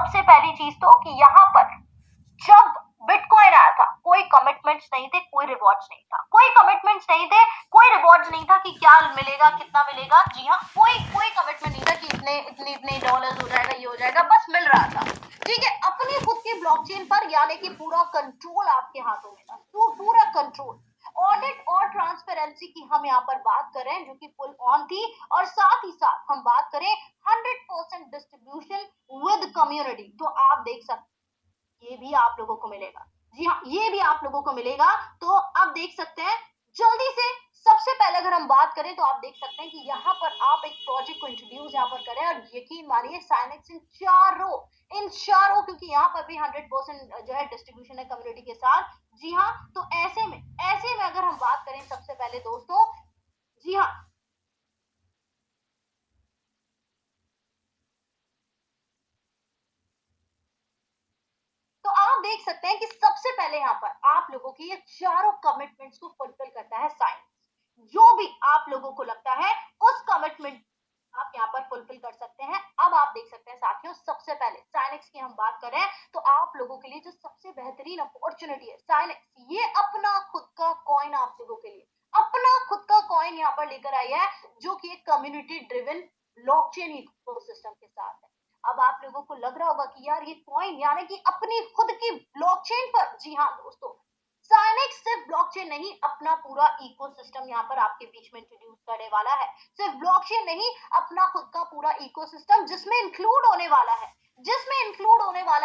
सबसे पहली चीज तो कि यहाँ पर जब बिटकॉइन आया था कोई कमिटमेंट्स नहीं थे, कोई रिवॉर्ड्स नहीं था, कोई कमिटमेंट्स नहीं थे, कोई रिवॉर्ड्स नहीं था कि क्या मिलेगा कितना मिलेगा। जी हाँ, कोई कोई कमिटमेंट नहीं था कि इतने इतने इतने डॉलर्स हो जाएगा, ये हो जाएगा, बस मिल रहा था। ठीक है, अपनी खुद की ब्लॉकचेन पर, यानी कि पूरा कंट्रोल आपके हाथों में था, तो पूरा कंट्रोल। ऑडिट और ट्रांसपेरेंसी की हम यहाँ पर बात करें जो कि फुल ऑन थी, और साथ ही साथ हम बात करें 100% डिस्ट्रीब्यूशन विद कम्युनिटी। तो आप देख सकते ये भी आप लोगों को मिलेगा। जी हाँ, ये भी आप लोगों को मिलेगा। तो आप देख सकते हैं जल्दी से, सबसे पहले अगर हम बात करें तो आप देख सकते हैं कि यहाँ पर आप एक प्रोजेक्ट को इंट्रोड्यूस यहाँ पर करें, और यकीन मानिए साइनेक्स इन चारों, क्योंकि यहाँ पर भी 100% जो है डिस्ट्रीब्यूशन है कम्युनिटी के साथ। जी हाँ, तो ऐसे में अगर हम बात करें सबसे पहले दोस्तों, जी हाँ, तो आप देख सकते हैं कि सबसे पहले यहाँ पर आप लोगों की ये चारों कमिटमेंट्स को फुलफिल करता है साइंस। जो भी आप लोगों को लगता है उस कमिटमेंट आप यहाँ पर फुलफिल कर सकते हैं। अब आप देख सकते हैं साथियों, सबसे पहले साइनेक्स की हम बात करें तो आप लोगों के लिए जो सबसे बेहतरीन अपॉर्चुनिटी है साइनेक्स, ये अपना खुद का कॉइन आप लोगों के लिए, अपना खुद का कॉइन यहाँ पर लेकर आई है, जो कि एक कम्युनिटी ड्रिवन ब्लॉकचेन इकोसिस्टम के साथ है। अब आप लोगों को लग रहा होगा कि यार ये कॉइन यानी कि अपनी खुद की ब्लॉकचेन पर। जी हाँ दोस्तों, साइनेक्स सिर्फ ब्लॉकचेन नहीं, अपना पूरा इकोसिस्टम यहाँ पर आपके बीच में इंट्रोड्यूस करने वाला है। सिर्फ ब्लॉकचेन नहीं, अपना खुद का पूरा इकोसिस्टम, जिसमें इंक्लूड होने वाला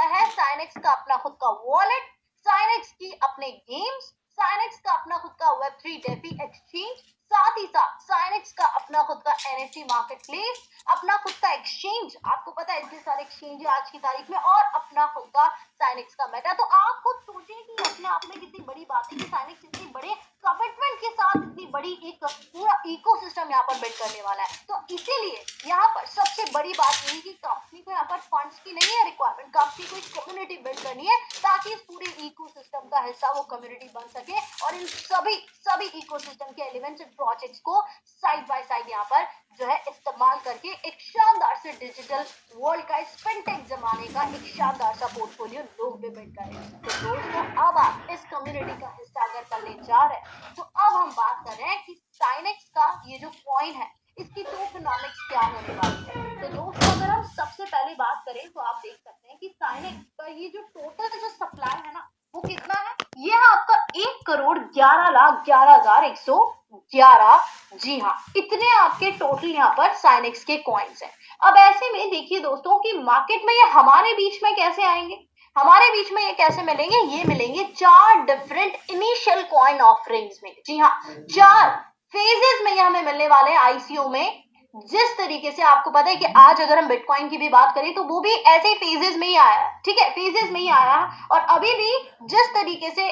है साइनेक्स का अपना खुद का वॉलेट, साइनेक्स की अपने गेम्स, साइनेक्स का अपना खुद का वेब3 डेफी एक्सचेंज, साथ ही साथ साइनेक्स का अपना खुद का एनएफटी मार्केट प्लेस, अपना खुद का एक्सचेंज, आपको पता है इतने सारे एक्सचेंज है आज की तारीख में, और अपना खुद का साइनेक्स का मेटा। तो आप खुद सोचें कि अपने आप में कितनी बड़ी बात है कि साइनेक्स इतनी बड़े कमिटमेंट के साथ इतनी बड़ी एक पूरा इकोसिस्टम यहाँ पर बिल्ड करने वाला है। तो इसीलिए यहाँ पर सबसे बड़ी बात यही कि कंपनी को यहाँ पर फंड्स की नहीं है रिक्वायरमेंट, कंपनी को एक कम्युनिटी बिल्ड करनी है ताकि इस पूरे इकोसिस्टम का हिस्सा वो कम्युनिटी बन सके, और इन सभी इकोसिस्टम के एलिमेंट्स एंड प्रोजेक्ट्स को साइड बाय साइड यहाँ पर जो है इस्तेमाल करके एक शानदार से डिजिटल वर्ल्ड का फिनटेक जमाने का एक शानदार सा पोर्टफोलियो लोग भी बिल्ड करें। तो दोस्तों, अब आप इस कम्युनिटी का हिस्सा अगर करने जा रहे हैं तो अब हम बात कर रहे हैं कि साइनेक्स का ये जो कॉइन है इसकी टोकनॉमिक्स क्या होने वाली है। तो दोस्तों, अगर हम सबसे पहले बात करें तो आप देख सकते हैं कि साइनेक्स का ये जो टोटल जो सप्लाई है ना, वो कितना है, ये है आपका 1,11,11,111। जी हाँ, इतने आपके टोटल यहाँ पर साइनेक्स के कॉइन्स हैं। अब ऐसे में देखिए दोस्तों कि मार्केट में ये हमारे बीच में कैसे आएंगे, हमारे बीच में ये कैसे मिलेंगे, ये मिलेंगे 4 डिफरेंट इनिशियल कॉइन ऑफरिंग्स में। जी हाँ, 4 फेजेस में ये हमें मिलने वाले हैं आईसीओ में। जिस तरीके से आपको पता है कि आज अगर हम बिटकॉइन की भी बात करें तो वो भी ऐसे ही फेजेस में ही आया, ठीक है, फेजेस में ही आया। और अभी भी जिस तरीके से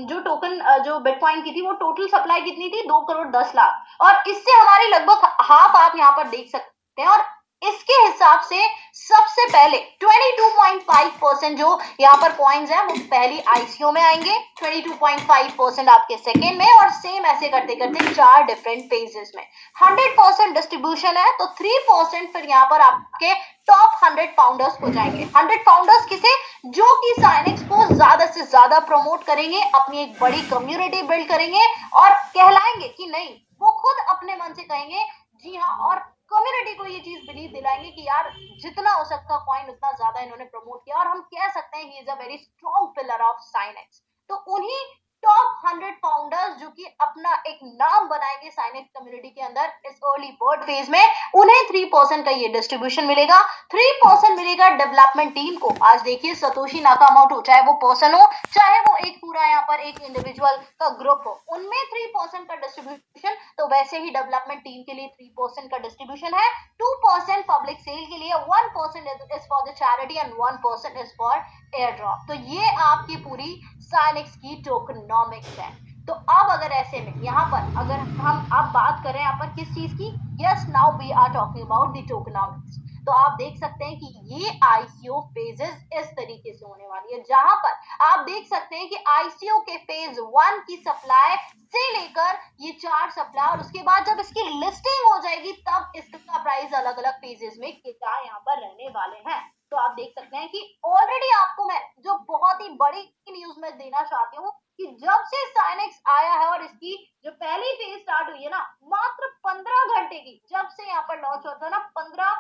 जो टोकन जो बिटकॉइन की थी वो टोटल सप्लाई कितनी थी, 2,10,00,000, और इससे हमारी लगभग हाफ आप यहाँ पर देख सकते हैं। और इसके हिसाब से सबसे पहले 22.5% जो यहाँ पर कॉइन्स हैं वो पहली आईसीओ में आएंगे, 22.5% आपके सेकेंड में, और सेम ऐसे करते करते 4 डिफरेंट फेजेस में। 100% डिस्ट्रीब्यूशन है तो 3% फिर यहाँ पर आपके टॉप 100 फाउंडर्स हो जाएंगे। 100 फाउंडर्स किसे, जो कि साइनेक्स को ज्यादा से ज्यादा प्रमोट करेंगे, अपनी एक बड़ी कम्युनिटी बिल्ड करेंगे, और कहलाएंगे कि नहीं, वो खुद अपने मन से कहेंगे जी हाँ, और कम्युनिटी को ये चीज बिलीव दिलाएंगे कि यार जितना हो सकता कॉइन उतना ज्यादा इन्होंने प्रमोट किया, और हम कह सकते हैं he is a very strong pillar of sine x. तो उन्हीं टॉप 100 फाउंडर्स जो कि अपना एक नाम बनाएंगे साइनेक्स कम्युनिटी के अंदर इस अर्ली बर्ड फेज में, उन्हें 3% का ये डिस्ट्रीब्यूशन मिलेगा। 3% मिलेगा डेवलपमेंट टीम को। आज देखिए सतोशी नाकामोटो, चाहे वो पर्सन हो चाहे वो एक पूरा यहाँ पर एक इंडिविजुअल का ग्रुप हो, उनमें 3% का डिस्ट्रीब्यूशन। तो वैसे ही डेवलपमेंट टीम के लिए 3% का डिस्ट्रीब्यूशन है। 2% पब्लिक सेल के लिए, 1% is for the charity and 1% is for air drop. तो ये आपकी पूरी साइनेक्स की टोकनॉमिक्स है। तो अब अगर ऐसे में यहाँ पर अगर हम अब बात करें यहाँ पर किस चीज की, yes now we are talking about the tokenomics. तो आप देख सकते हैं कि ये आईसीओ फेजेस इस तरीके से होने वाली है, जहां पर आप देख सकते हैं कि आईसीओ के फेज 1 की सप्लाई से लेकर ये 4 सप्लाई, और उसके बाद जब इसकी लिस्टिंग हो जाएगी तब इसका प्राइस अलग अलग फेजेस में क्या यहाँ पर रहने वाले हैं। तो आप देख सकते हैं कि ऑलरेडी आपको मैं जो बहुत ही बड़ी न्यूज में देना चाहती हूँ कि जब से साइनेक्स आया है और इसकी जो पहली फेज स्टार्ट हुई है ना, मात्र 15 घंटे की, जब से यहाँ पर लॉन्च हुआ था ना, 15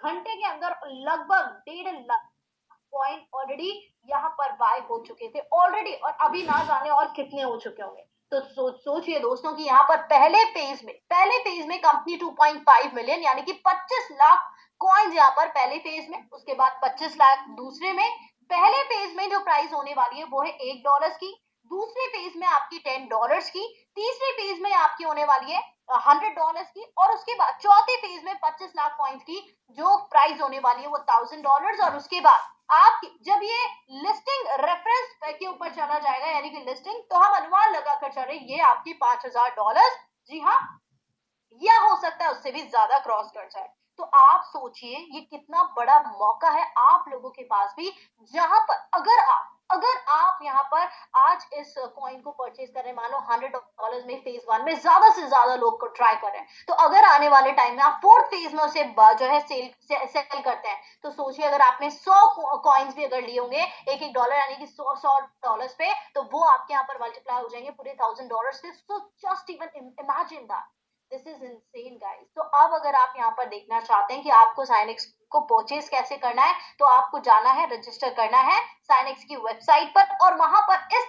घंटे के अंदर लगभग 1.5 लाख पॉइंट ऑलरेडी यहाँ पर बाय हो चुके थे ऑलरेडी, और अभी ना जाने और कितने हो चुके होंगे। तो सोचिए दोस्तों कि यहाँ पर पहले फेज में कंपनी 2.5 मिलियन यानी कि 25 लाख कॉइन्स यहाँ पर पहले फेज में, उसके बाद 25 लाख दूसरे में। पहले फेज में जो प्राइस होने वाली है वो है $1 की, दूसरे फेज में आपकी $10 की, तीसरे फेज में आपकी होने वाली है $100 की, और उसके बाद चौथे फेज में 25 लाख कॉइन्स की जो प्राइस होने वाली है वो $1000। और उसके बाद आप जब ये लिस्टिंग रेफरेंस के ऊपर चला जाएगा यानी कि लिस्टिंग, तो हम अनुमान लगाकर चल रहे ये आपकी $5000, जी हाँ, या हो सकता है उससे भी ज्यादा क्रॉस कर जाए। तो आप सोचिए ये कितना बड़ा मौका है आप लोगों के पास भी, जहां पर अगर आप यहाँ पर आज इस कॉइन को परचेज कर रहे हैं, मानो $100 में फेज 1 में ज्यादा से ज्यादा लोग को ट्राई कर रहे हैं, तो अगर आने वाले टाइम में आप फोर्थ फेज में उसे जो है सेल करते हैं, तो सोचिए अगर आपने 100 कॉइन्स भी अगर लिए होंगे $1 यानी कि $100 पे, तो वो आपके यहाँ पर मल्टीप्लाई हो जाएंगे पूरे $1000 से। So just even imagine that, this is insane guys. तो अब अगर आप यहाँ पर देखना चाहते हैं कि आपको साइनेक्स को परचेज कैसे करना है, तो आपको जाना है, रजिस्टर करना है साइनेक्स की वेबसाइट पर, और वहां पर इस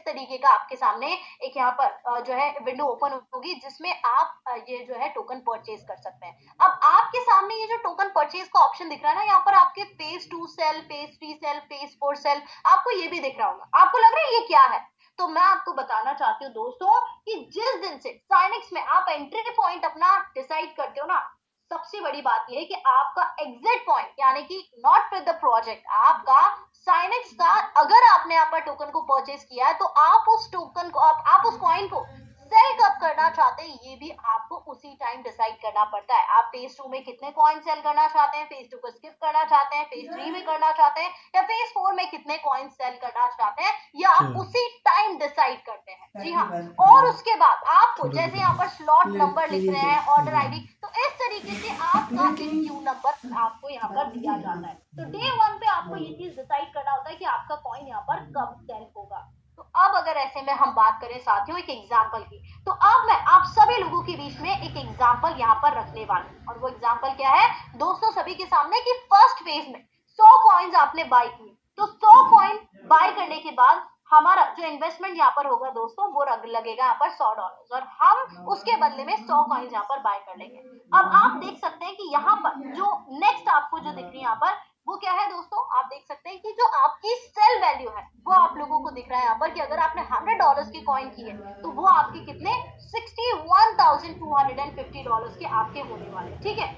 तरीके का आपके सामने एक यहाँ पर जो है विंडो ओपन होगी जिसमें आप ये जो है टोकन परचेज कर सकते हैं। अब आपके सामने ये जो टोकन परचेज का ऑप्शन दिख रहा है ना, यहाँ पर आपके phase 2 sale, phase 3 sale, phase 4 sale, आपको ये भी दिख रहा होगा। आपको लग रहा है ये क्या है? तो मैं आपको बताना चाहती हूँ दोस्तों कि जिस दिन से साइनेक्स में आप एंट्री पॉइंट अपना डिसाइड करते हो ना, सबसे बड़ी बात यह है कि आपका एग्जिट पॉइंट यानी कि नॉट विद द प्रोजेक्ट, आपका साइनेक्स का, अगर आपने यहाँ पर टोकन को परचेज किया है तो आप उस टोकन को आप उस कॉइन को सेल कब करना चाहते हैं ये भी आपको उसी टाइम डिसाइड करना पड़ता है। आप फेज 2 में कितने कॉइन सेल करना चाहते हैं, फेज 2 को स्किप करना चाहते हैं, फेज 3 में करना चाहते हैं, या फेज 4 में कितने कॉइन सेल करना चाहते हैं, या आप उसी टाइम डिसाइड करते हैं। जी हाँ, और उसके बाद आपको जैसे यहाँ पर स्लॉट नंबर लिख रहे हैं, ऑर्डर आईडी, तो इस तरीके से आपका एक क्यू नंबर आपको यहाँ पर दिया जाता है। तो डे 1 पे आपको ये चीज डिसाइड करना होता है कि आपका कॉइन यहाँ पर कब सेल होगा। तो अब अगर ऐसे में हम बात करें साथियों एक एग्जाम्पल की, तो अब मैं आप सभी लोगों के बीच में एक एग्जाम्पल यहाँ पर रखने वाली हूँ, और वो एग्जाम्पल क्या है दोस्तों सभी के सामने, कि फर्स्ट फेज में 100 कॉइन्स आपने बाय किए, तो 100 कॉइन बाय करने के बाद हमारा जो इन्वेस्टमेंट यहाँ पर होगा दोस्तों वो लगेगा यहाँ पर $100, और हम उसके बदले में 100 कॉइन्स यहाँ पर बाय कर लेंगे। अब आप देख सकते हैं कि यहाँ पर जो नेक्स्ट आपको जो दिख रही है यहाँ पर वो क्या है दोस्तों, आप देख सकते हैं कि जो आपकी सेल वैल्यू है वो आप लोगों को दिख रहा है यहाँ पर, कि अगर आपने $100 की कॉइन की है तो वो आपके कितने $61,250 के आपके होने वाले। ठीक है,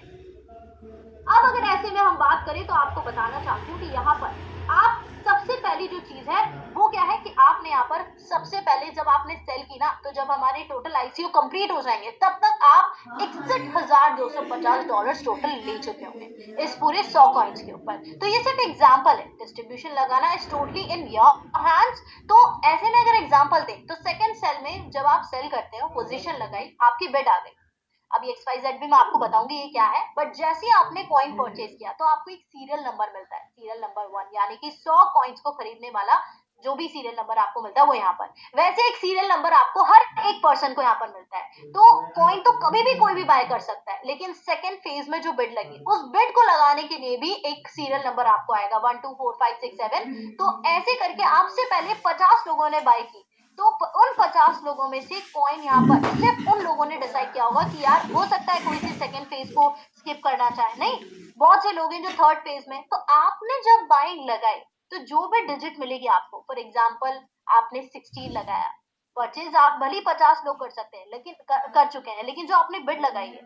अब अगर ऐसे में हम बात करें तो आपको बताना चाहती हूँ कि यहाँ पर आप सबसे पहली जो चीज है वो क्या है कि आपने यहाँ पर सबसे पहले जब आपने सेल की ना, तो जब हमारे टोटल आईसीयू कंप्लीट हो जाएंगे तब तक आप $61,250 टोटल ले चुके होंगे इस पूरे 100 कॉइन्स के ऊपर। तो ये सिर्फ एग्जाम्पल है, डिस्ट्रीब्यूशन लगाना is totally in your hands. तो ऐसे में अगर एग्जाम्पल दें तो सेकेंड सेल में जब आप सेल करते हो, पोजिशन लगाई, आपकी बिड आ गई, अभी XYZ भी मैं आपको बताऊंगी ये क्या है, बट जैसे ही आपने कॉइन परचेज किया तो आपको एक सीरियल नंबर मिलता है, सीरियल नंबर 1, यानी कि 100 कॉइन्स को खरीदने वाला जो भी सीरियल नंबर आपको मिलता है वो यहाँ पर, वैसे एक सीरियल नंबर आपको हर एक पर्सन को यहाँ पर मिलता है। तो कॉइन तो कभी भी कोई भी बाय कर सकता है, लेकिन सेकंड फेज में जो बिड लगी उस बिड को लगाने के लिए भी एक सीरियल नंबर आपको आएगा 1 2 4 5 6 7। तो ऐसे करके आपसे पहले 50 लोगों ने बाय की, तो उन 50 लोगों में से कॉइन यहाँ पर सिर्फ उन लोगों ने डिसाइड किया होगा कि यार हो सकता है कोई सी सेकंड फेज को स्किप करना चाहे, नहीं, बहुत से लोग हैं जो थर्ड फेज में। तो आपने जब बाइंग लगाई तो जो भी डिजिट मिलेगी आपको, फॉर एग्जाम्पल आपने 16 लगाया, परचेज आप भले 50 लोग कर सकते हैं लेकिन कर चुके हैं, लेकिन जो आपने बिड लगाई है,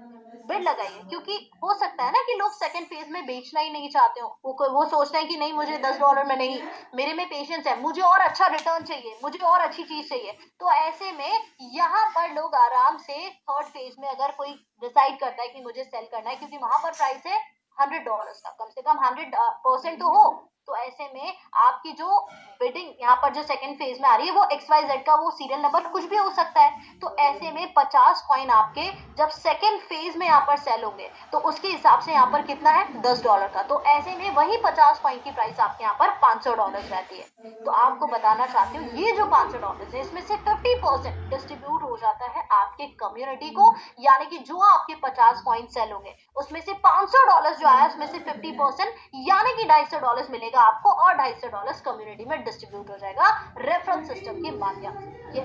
क्योंकि हो सकता है ना कि लोग सेकंड फेज में बेचना ही नहीं चाहते हो, वो सोचते हैं कि नहीं मुझे $10 में नहीं, मेरे में पेशेंस है, मुझे और अच्छा रिटर्न चाहिए, मुझे और अच्छी चीज चाहिए। तो ऐसे में यहाँ पर लोग आराम से थर्ड फेज में अगर कोई डिसाइड करता है कि मुझे सेल करना है, क्योंकि वहां पर प्राइस है $100 का, कम से कम 100% तो हो, तो ऐसे में आपकी जो बिडिंग यहाँ पर जो सेकंड फेज में आ रही है वो XYZ का वो सीरियल नंबर कुछ भी हो सकता है। तो ऐसे में 50 कॉइन आपके जब सेकंड फेज में यहाँ पर सेल होंगे तो उसके हिसाब से यहाँ पर कितना है $10 का। तो ऐसे में वही 50 कॉइन की प्राइस आपके यहाँ पर $500 रहती है। तो आपको बताना चाहती हूँ ये जो $500 है इसमें से 50% डिस्ट्रीब्यूट हो जाता है आपके कम्युनिटी को, यानी कि जो आपके 50 कॉइन सेल होंगे उसमें से $500 जो आया उसमें से 50% यानी कि $250 मिलेगा आपको और $250 कम्युनिटी में डिस्ट्रीब्यूट हो जाएगा रेफरल सिस्टम के माध्यम से।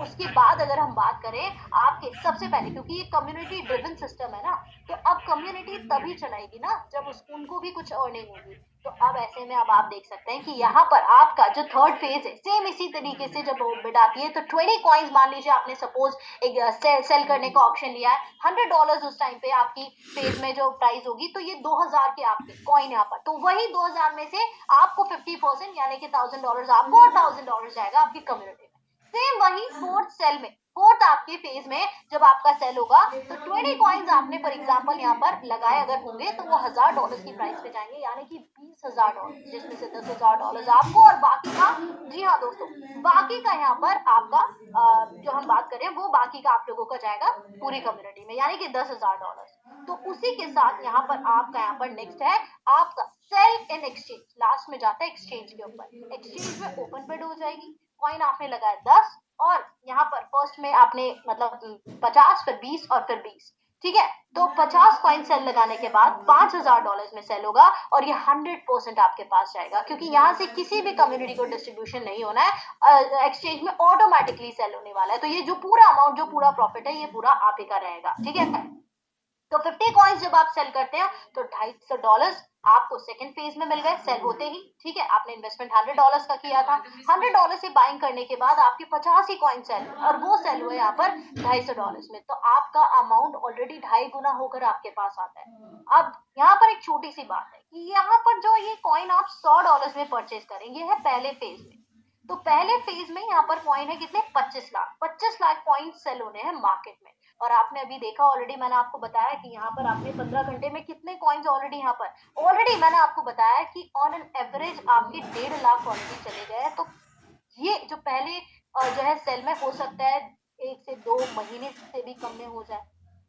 उसके बाद अगर हम बात करें आपके सबसे पहले, क्योंकि ये कम्युनिटी ड्रिवन सिस्टम है ना, तो अब कम्युनिटी तभी चलाएगी ना जब उनको भी कुछ अर्निंग होगी। तो अब ऐसे में अब आप देख सकते हैं कि यहाँ पर आपका जो थर्ड फेज है सेम इसी तरीके से जब बिड आती है तो 20 कॉइन्स मान लीजिए आपने सपोज एक सेल करने का ऑप्शन लिया है, $100 उस टाइम पे आपकी फेज में जो प्राइस होगी तो ये 2000 के आपके कॉइन यहाँ पर, तो वही 2000 में से आपको 50% यानी कि $1000 आपको और $1000 जाएगा आपकी कम्युनिटी में। सेम वही फोर्थ सेल में, फोर्थ आपके फेज में जब आपका सेल होगा तो 20 कॉइन्स आपने फॉर एग्जांपल यहाँ पर लगाए अगर होंगे तो वो $1000 की प्राइस पे जाएंगे यानी कि $20,000, जिसमें से $10,000 आपको और बाकी का, जी हाँ दोस्तों, बाकी का यहाँ पर आपका जो हम बात करें वो बाकी का आप लोगों का जाएगा पूरी कम्युनिटी में यानी कि $10,000। तो उसी के साथ यहाँ पर आपका यहाँ पर नेक्स्ट है आपका सेल इन एक्सचेंज, लास्ट में जाता है एक्सचेंज के ऊपर। एक्सचेंज में ओपन बिड हो जाएगी, कॉइन आपने लगाया 10 और यहाँ पर फर्स्ट में आपने मतलब 50 फिर 20 और फिर 20, ठीक है। तो 50 कॉइन सेल लगाने के बाद $5,000 में सेल होगा और ये 100% आपके पास जाएगा क्योंकि यहाँ से किसी भी कम्युनिटी को डिस्ट्रीब्यूशन नहीं होना है, एक्सचेंज में ऑटोमेटिकली सेल होने वाला है। तो ये जो पूरा अमाउंट जो पूरा प्रॉफिट है ये पूरा आप ही का रहेगा, ठीक है। तो 50 कॉइन्स जब आप सेल करते हैं तो $250 आपको सेकंड फेज में मिल गए सेल होते ही, ठीक है। आपने इन्वेस्टमेंट $100 का किया था, $100 से बाइंग करने के बाद आपके 50 ही कॉइन सेल और वो सेल हुए यहाँ पर $250 में, तो आपका अमाउंट ऑलरेडी 2.5 गुना होकर आपके पास आता है। अब यहाँ पर एक छोटी सी बात है कि यहाँ पर जो ये कॉइन आप $100 में परचेज करेंगे है पहले फेज में, तो पहले फेज में यहाँ पर कॉइन है कितने 25 लाख कॉइन सेल होने हैं मार्केट में। और आपने अभी देखा ऑलरेडी, मैंने आपको बताया कि यहाँ पर आपने 15 घंटे में कितने कॉइन्स ऑलरेडी यहाँ पर ऑलरेडी मैंने आपको बताया कि ऑन एन एवरेज आपके 1.5 लाख ऑलरेडी चले गए। तो ये जो पहले जो है सेल में हो सकता है 1 से 2 महीने से भी कम में हो जाए,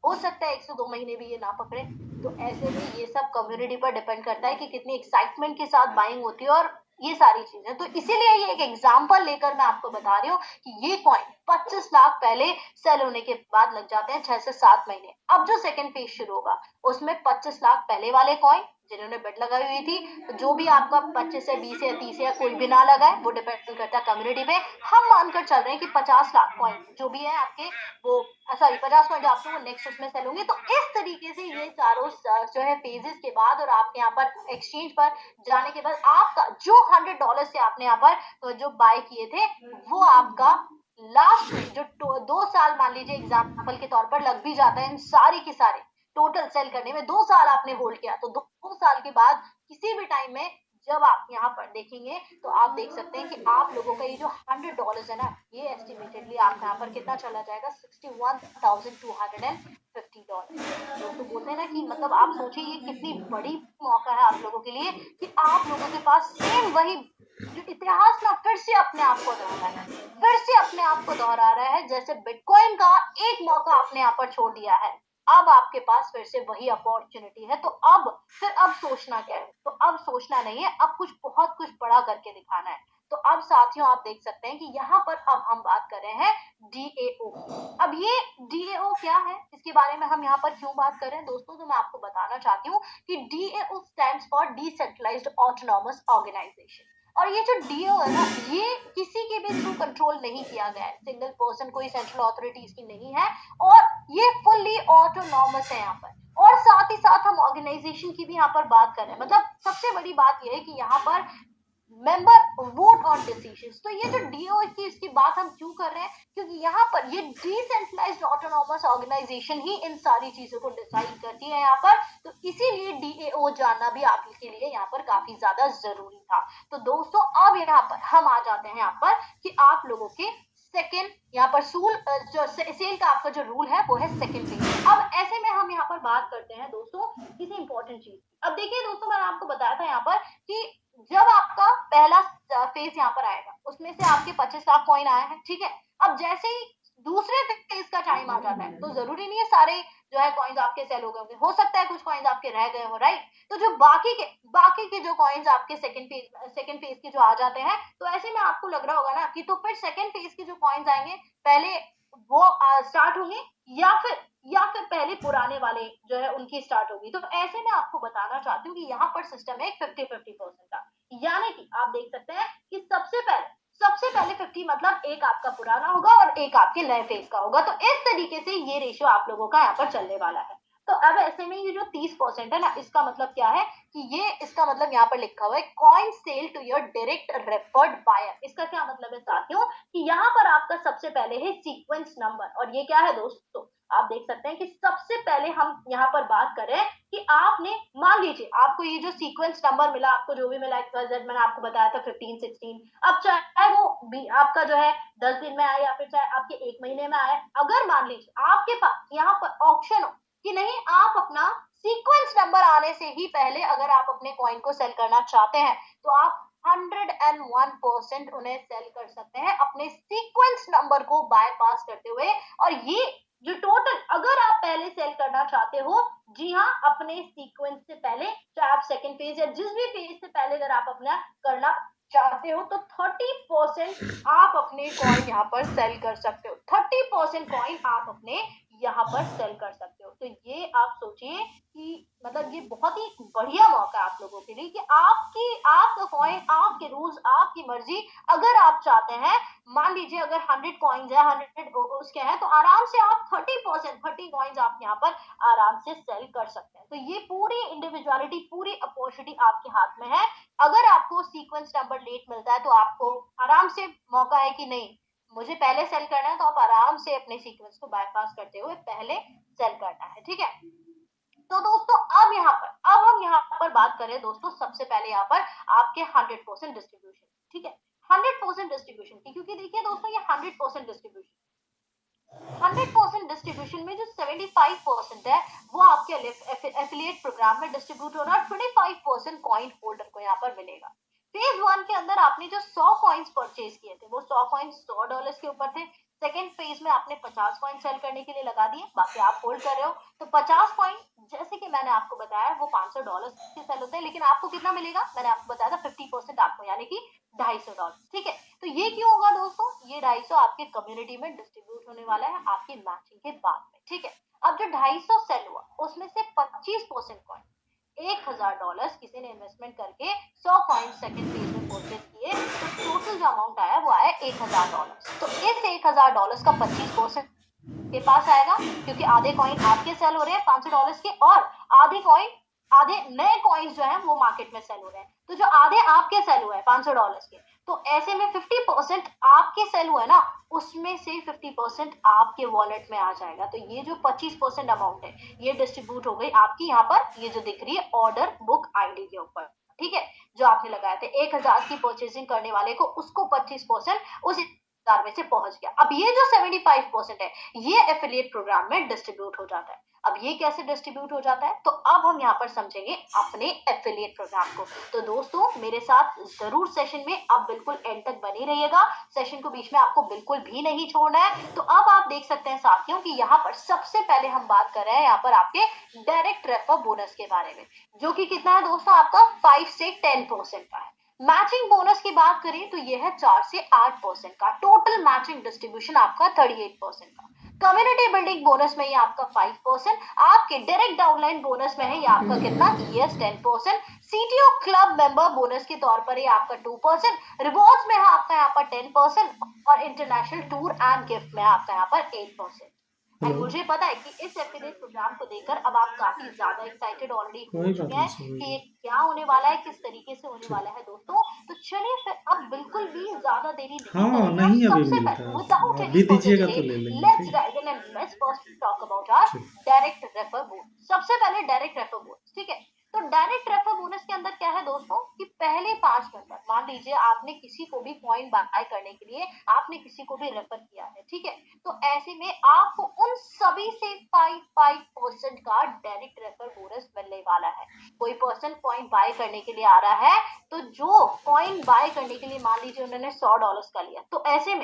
हो सकता है 1 से 2 महीने भी ये ना पकड़े। तो ऐसे में ये सब कम्युनिटी पर डिपेंड करता है कि कितनी एक्साइटमेंट के साथ बाइंग होती है और ये सारी चीजें। तो इसीलिए ये एक एग्जांपल लेकर मैं आपको बता रही हूँ कि ये कॉइन 25 लाख पहले सेल होने के बाद लग जाते हैं 6 से 7 महीने। अब जो सेकंड फेज शुरू होगा उसमें 25 लाख पहले वाले कॉइन जिन्होंने बिड लगाई हुई थी, तो जो भी आपका 25 या 20 या 30 या कोई भी ना लगाए वो डिपेंड करता है कम्युनिटी पे। हम मानकर चल रहे हैं कि 50 लाख कॉइन जो भी है आपके वो सॉरी 50 कॉइन जो आपके वो नेक्स्ट उसमें सेल होंगे। तो इस तरीके से ये चारों जो है फेजेस के बाद और आपके यहाँ पर एक्सचेंज पर जाने के बाद आपका जो $100 से आपने यहाँ पर तो जो बाय किए थे वो आपका लास्ट में जो 2 साल मान लीजिए एग्जाम्पल के तौर पर लग भी जाता है इन सारी के सारे टोटल सेल करने में, 2 साल आपने होल्ड किया तो 2 साल के बाद किसी भी टाइम में जब आप यहाँ पर देखेंगे तो आप देख सकते हैं कि आप लोगों का ये जो $100 है ना ये एस्टिमेटेडली आप यहाँ पर कितना चला जाएगा $61,250। तो बोलते हैं ना कि मतलब आप सोचिए ये कितनी बड़ी मौका है आप लोगों के लिए कि आप लोगों के पास सेम वही जो इतिहास ना फिर से अपने आप को दोहरा रहा है, फिर से अपने आप को दोहरा रहा है। जैसे बिटकॉइन का एक मौका आपने यहाँ पर छोड़ दिया है, अब आपके पास फिर से वही अपॉर्चुनिटी है। तो अब सोचना क्या है, तो अब सोचना नहीं है, अब बहुत कुछ बड़ा करके दिखाना है। तो अब साथियों आप देख सकते हैं कि यहाँ पर अब हम बात कर रहे हैं DAO। अब ये DAO क्या है, इसके बारे में हम यहाँ पर क्यों बात कर रहे हैं दोस्तों, तो मैं आपको बताना चाहती हूँ कि DAO stands for decentralised autonomous organisation. और ये जो DAO है ना ये किसी के भी थ्रू कंट्रोल नहीं किया गया है, सिंगल पर्सन कोई सेंट्रल अथॉरिटी इसकी नहीं है और ये फुल्ली ऑटोनॉमस है यहाँ पर। और साथ ही साथ हम ऑर्गेनाइजेशन की भी यहाँ पर बात कर रहे हैं, मतलब सबसे बड़ी बात यह है कि यहाँ पर मेंबर वोट ऑन डिसीजंस। तो ये जो DAO की इसकी बात हम क्यों कर रहे हैं, क्योंकि यहाँ पर ये डिसेंट्रलाइज्ड ऑटोनॉमस ऑर्गेनाइजेशन ही इन सारी चीजों को डिसाइड करती है यहाँ पर। तो इसीलिए DAO जानना भी आपके लिए यहाँ पर काफी ज्यादा जरूरी था। तो दोस्तों अब यहाँ पर हम आ जाते हैं यहाँ पर कि आप लोगों के सेकेंड यहाँ पर जो सेल का आपका जो रूल है वो है सेकेंड फेज। अब ऐसे में हम यहाँ पर बात करते हैं दोस्तों किसी इंपॉर्टेंट चीज। अब देखिए दोस्तों मैंने आपको बताया था यहाँ पर कि जब फेज यहाँ पर आएगा, उसमें से आपके 25 लाख कॉइन आए हैं, ठीक है। अब जैसे ही दूसरे फेज का टाइम आ जाता है, तो जरूरी नहीं है सारे जो है कॉइन्स आपके सेल हो गए होंगे, हो सकता है कुछ कॉइन्स आपके रह गए हो, राइट। तो जो बाकी के जो कॉइन्स आपके सेकंड फेज के जो आ जाते हैं, तो ऐसे में आपको लग रहा होगा ना कि तो फिर सेकंड फेज के जो कॉइन्स आएंगे पहले वो स्टार्ट होंगे या फिर पहले पुराने वाले जो है उनकी स्टार्ट होगी। तो ऐसे में आपको बताना चाहती हूँ कि यहाँ पर सिस्टम है 50-50% का, यानी कि आप देख सकते हैं कि सबसे पहले 50 मतलब एक आपका पुराना होगा और एक आपके नए फेज का होगा। तो इस तरीके से ये रेशियो आप लोगों का यहाँ पर चलने वाला है। तो अब ऐसे में ये जो 30% है ना, इसका मतलब क्या है कि ये इसका मतलब यहाँ पर लिखा हुआ है coin sale to your direct referred buyer. इसका क्या मतलब है साथियों कि यहाँ पर आपका सबसे पहले है सीक्वेंस नंबर, और ये क्या है दोस्तों, आप देख सकते हैं कि सबसे पहले हम यहाँ पर बात करें कि आपने मान लीजिए आपको ये जो सीक्वेंस नंबर मिला, आपको जो भी मिला मैंने आपको बताया था 15-16, अब चाहे वो आपका जो है 10 दिन में आए या फिर चाहे आपके 1 महीने में आए, अगर मान लीजिए आपके पास यहाँ पर ऑप्शन हो कि नहीं आप अपना सीक्वेंस नंबर आने से ही पहले अगर आप अपने कॉइन को सेल करना चाहते हैं, तो आप 101% उन्हें सेल कर सकते हैं अपने सीक्वेंस नंबर को बायपास करते हुए। और ये जो टोटल अगर आप पहले सेल करना चाहते हो, जी हाँ, अपने सीक्वेंस से पहले, चाहे आप सेकंड फेज या जिस भी फेज से पहले अगर आप अपना करना चाहते हो, तो 30% आप अपने कॉइन यहाँ पर सेल कर सकते हो। 30% कॉइन आप अपने यहाँ पर सेल कर सकते हो। तो ये आप सोचिए कि मतलब ये बहुत ही बढ़िया मौका है आप लोगों के लिए कि आपका कॉइन, आपके रूल्स, आपकी मर्जी। अगर आप चाहते हैं, मान लीजिए अगर 100 कॉइन्स है, 100 उसके हैं, तो आराम से आप 30 कॉइन्स आप यहाँ पर आराम से सेल कर सकते हैं। तो ये पूरी इंडिविजुअलिटी, पूरी अपॉर्चुनिटी आपके हाथ में है। अगर आपको सीक्वेंस नंबर लेट मिलता है, तो आपको आराम से मौका है कि नहीं मुझे पहले सेल करना है, तो आप आराम से अपने सीक्वेंस को बायपास करते हुए पहले सेल करना है, ठीक है। तो दोस्तों अब हम यहाँ पर बात करें दोस्तों, सबसे पहले यहाँ पर आपके 100% डिस्ट्रीब्यूशन, ठीक है, 100% डिस्ट्रीब्यूशन की, क्योंकि देखिए दोस्तों ये 100% डिस्ट्रीब्यूशन, 100% डिस्ट्रीब्यूशन में जो 75% है वो आपके एफिलिएट प्रोग्राम में डिस्ट्रीब्यूट हो रहा है, 25% कॉइन होल्डर को यहाँ पर मिलेगा। फेज 1 के अंदर आपने जो 100 कॉइन्स परचेज किए थे, वो 100 कॉइन्स $100 के ऊपर थे। सेकेंड फेज में आपने 50 कॉइन सेल करने के लिए लगा दिए, बाकी आप होल्ड कर रहे हो। तो 50 कॉइन जैसे कि मैंने आपको बताया वो $500 के सेल होते हैं, लेकिन आपको कितना मिलेगा, मैंने आपको बताया था 50% आपको, यानी कि $250, ठीक है। तो ये क्यों होगा दोस्तों, ये 250 आपके कम्युनिटी में डिस्ट्रीब्यूट होने वाला है आपकी मैचिंग के बाद में, ठीक है। अब जो 250 सेल हुआ उसमें से 25% कॉइन, $1000 किसी ने इन्वेस्टमेंट करके 100 कॉइन सेकंड फेज में परचेज किए, तो टोटल जो अमाउंट आया वो आया $1000। तो इस $1000 का 25% के पास आएगा, क्योंकि आधे कॉइन आपके सेल हो रहे हैं $500 के, और आधे नए कॉइन्स जो है वो मार्केट में सेल हो रहे हैं। तो जो आधे आपके सेल हुए हैं $500 के, तो ऐसे में 50% आपके सेल हुए ना, उसमें से 50% आपके वॉलेट में आ जाएगा। तो ये जो 25% अमाउंट है ये डिस्ट्रीब्यूट हो गई आपकी यहाँ पर, ये जो दिख रही है ऑर्डर बुक आईडी के ऊपर, ठीक है, जो आपने लगाए थे 1000 की परचेसिंग करने वाले को, उसको 25% उस 1000 में से पहुंच गया। अब ये जो 75% है ये एफिलिएट प्रोग्राम में डिस्ट्रीब्यूट हो जाता है। अब ये कैसे डिस्ट्रीब्यूट हो जाता है, तो अब हम यहाँ पर समझेंगे अपने एफिलिएट प्रोग्राम को। तो दोस्तों मेरे साथ जरूर सेशन में आप बिल्कुल एंड तक बने रहिएगा, सेशन को बीच में आपको बिल्कुल भी नहीं छोड़ना है। तो अब आप देख सकते हैं साथियों कि यहाँ पर सबसे पहले हम बात कर रहे हैं यहाँ पर आपके डायरेक्ट रेफर बोनस के बारे में, जो कि कितना है दोस्तों, आपका 5 से 10% का है। मैचिंग बोनस की बात करें तो ये है 4 से 8% का, टोटल मैचिंग डिस्ट्रीब्यूशन आपका 38% का। कम्युनिटी बिल्डिंग बोनस में ये आपका 5%, आपके डायरेक्ट डाउनलाइन बोनस में है ये आपका कितना, yes 10%, CTO club member bonus के तौर पर ये आपका 2%, रिवॉर्ड्स में है आपका यहाँ पर 10%, और इंटरनेशनल टूर एंड गिफ्ट में आपका यहाँ पर 8%। एंड मुझे पता है कि इस एफिलिएट प्रोग्राम को देखकर अब आप काफी ज्यादा एक्साइटेड ऑलरेडी हो चुके हैं कि ये क्या होने वाला है, किस तरीके से होने वाला है दोस्तों। तो चलिए फिर अब बिल्कुल भी ज्यादा देरी नहीं नहीं अभी सबसे मिलता पहले है, विदाउट अभी एनी दीजिएगा फर्दर तो डिले ले लेंगे, लेट्स ठीक dive in and let's first talk about our ठीक। Direct refer bonus. सबसे पहले डायरेक्ट रेफर बोनस, ठीक है। तो डायरेक्ट रेफर बोनस के अंदर क्या है दोस्तों कि पहले 5 नंबर, मान लीजिए आपने किसी को भी पॉइंट बाय करने के लिए आपने किसी को भी रेफर किया है, ठीक है, तो ऐसे में आपको उन सभी से 5% का डायरेक्ट रेफर बोनस मिलने वाला है। कोई पर्सन पॉइंट बाय करने के लिए आ रहा है, तो जो कॉइन बाय करने के लिए मान लीजिए उन्होंने $100 का लिया, तो ऐसे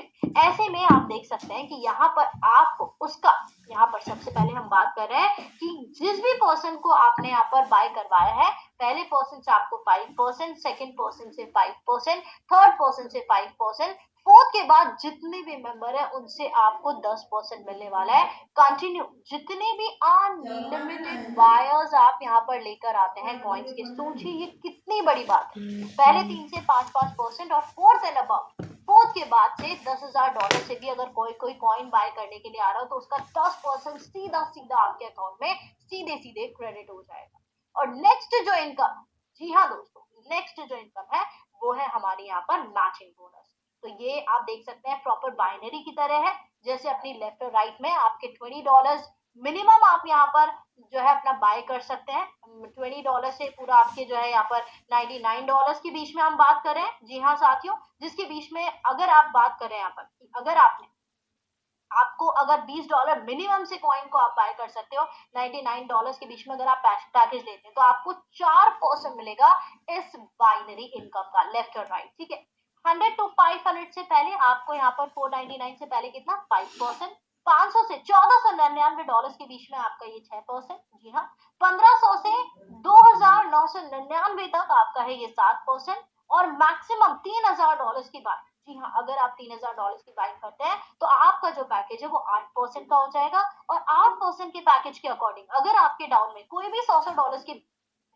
में आप देख सकते हैं कि यहाँ पर आपको उसका, यहाँ पर सबसे पहले हम बात कर रहे हैं कि जिस भी पर्सन को आपने यहाँ पर बाय करवाया है, पहले पर्सन से आपको 5%, सेकंड पर्सन से 5%, थर्ड पर्सन से 5%, फोर्थ के बाद जितने भी मेंबर है उनसे आपको 10% मिलने वाला है। कंटिन्यू जितने भी अनलिमिटेड बायर्स आप यहाँ पर लेकर आते हैं कॉइन्स के, सोचिए ये कितनी बड़ी बात है। पहले 3 से 5% और फोर्थ एंड अबव, फोर्थ के बाद से $10,000 से भी अगर कोई कॉइन बाय करने के लिए आ रहा हो तो उसका 10% सीधा सीधा आपके अकाउंट में सीधे क्रेडिट हो जाएगा। और नेक्स्ट जो इनकम, जी हाँ दोस्तों, नेक्स्ट जो इनकम है वो है हमारी यहाँ पर मैचिंग बोनस। तो ये आप देख सकते हैं प्रॉपर बाइनरी की तरह है, जैसे अपनी लेफ्ट और राइट में आपके $20 मिनिमम आप यहाँ पर जो है अपना बाय कर सकते हैं। $20 से पूरा आपके जो है यहाँ पर $99 के बीच में हम बात कर रहे हैं, जी हाँ साथियों, जिसके बीच में अगर आप बात करें यहाँ पर, अगर आपको अगर $20 मिनिमम से कॉइन को आप बाय कर सकते हो, $99 के बीच में अगर आप पैकेज लेते हैं तो आपको 4% मिलेगा इस बाइनरी इनकम का, लेफ्ट और राइट, ठीक है। 100 to 500 से पहले आपको यहाँ पर 499 से पहले कितना 5%, 500 से $1499 के बीच में आपका ये 6%, जी हाँ, 1500 से 2999 तक आपका है ये 7%, और मैक्सिमम $3000 की बात, जी हाँ, अगर आप $3000 की बाइंग करते हैं तो आपका जो पैकेज है वो 8% का हो जाएगा। और 8% के पैकेज के अकॉर्डिंग अगर आपके डाउन में कोई भी $100 की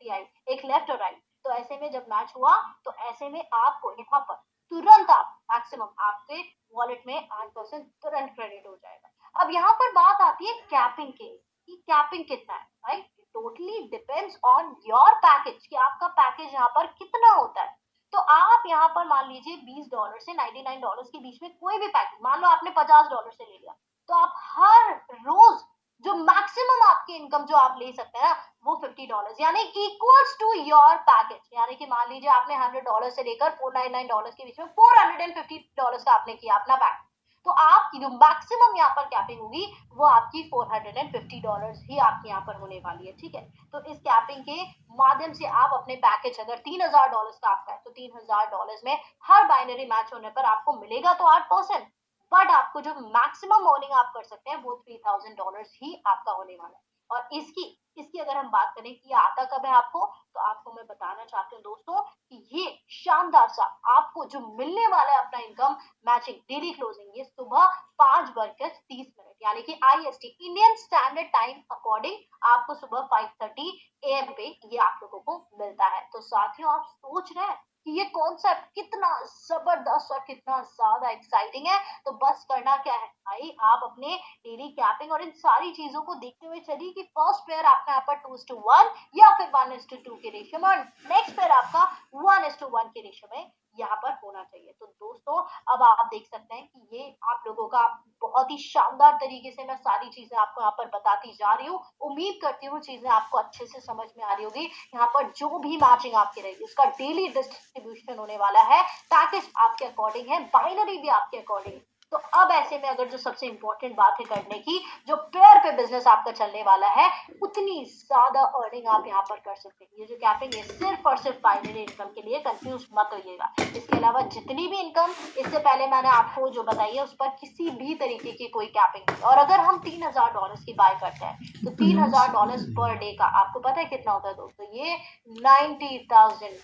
आई, एक लेफ्ट और राइट, तो ऐसे में जब मैच हुआ तो ऐसे में आपको यहाँ पर तुरंत आप मैक्सिमम आपके वॉलेट में 8% तुरंत क्रेडिट हो जाएगा। अब यहाँ पर बात आती है कैपिंग की, कि कैपिंग कितना है, right, totally depends on your package, कि आपका पैकेज यहाँ पर कितना होता है। तो आप यहाँ पर मान लीजिए $20 से $99 के बीच में कोई भी पैकेज, मान लो आपने $50 से ले लिया, तो आप हर रोज जो मैक्सिमम आपकी इनकम जो आप ले सकते हैं ना वो $50, यानी इक्वल्स टू योर पैकेज, यानी कि मान लीजिए आपने $100 से लेकर $499 के बीच में $450 का आपने किया अपना पैकेज, तो आपकी जो मैक्सिमम यहाँ पर कैपिंग होगी वो आपकी $450 ही आपकी यहाँ पर होने वाली है, ठीक है। तो इस कैपिंग के माध्यम से आप अपने पैकेज अगर $3000 का आपका है तो $3000 में हर बाइनरी मैच होने पर आपको मिलेगा तो 8%, बट आपको जो मैक्सिमम अर्निंग आप कर सकते हैं वो $3000 ही आपका होने वाला है। और इसकी अगर हम बात करें कि आता कब है आपको, तो आपको मैं बताना चाहती हूँ दोस्तों कि ये शानदार सा आपको जो मिलने वाला है अपना इनकम मैचिंग डेली क्लोजिंग, ये सुबह 5:30 यानी कि IST Indian standard time according आपको सुबह 5:30 AM पे ये आप लोगों को मिलता है। तो साथियों आप सोच रहे हैं कि ये कॉन्सेप्ट कितना जबरदस्त और कितना ज्यादा एक्साइटिंग है, तो बस करना क्या है भाई, आप अपने डेली कैपिंग और इन सारी चीजों को देखते हुए चलिए कि फर्स्ट पेयर आपका यहाँ पर 2:1 या फिर 1:2 के रेशियो में, और नेक्स्ट पेयर आपका 1:1 के रेशियो में यहाँ पर होना चाहिए। तो दोस्तों अब आप देख सकते हैं कि ये आप लोगों का बहुत ही शानदार तरीके से मैं सारी चीजें आपको यहाँ पर बताती जा रही हूँ। उम्मीद करती हूँ चीजें आपको अच्छे से समझ में आ रही होगी। यहाँ पर जो भी मैचिंग आपकी रहेगी उसका डेली डिस्ट्रीब्यूशन होने वाला है, पैकेज आपके अकॉर्डिंग है, बाइनरी भी आपके अकॉर्डिंग है। तो अब ऐसे में अगर जो सबसे इंपॉर्टेंट बात है करने की, जो पेयर पे बिजनेस आपका चलने वाला है उतनी ज्यादा अर्निंग आप यहाँ पर कर सकते हैं। ये जो कैपिंग है सिर्फ और सिर्फ बाइनरी इनकम के लिए, कंफ्यूज मत होइएगा। इसके अलावा जितनी भी इनकम इससे पहले मैंने आपको जो बताई है उस पर किसी भी तरीके की कोई कैपिंग नहीं। और अगर हम $3000 की बाय करते हैं तो $3000 पर डे का आपको पता है कितना होता है दोस्तों, ये 90,000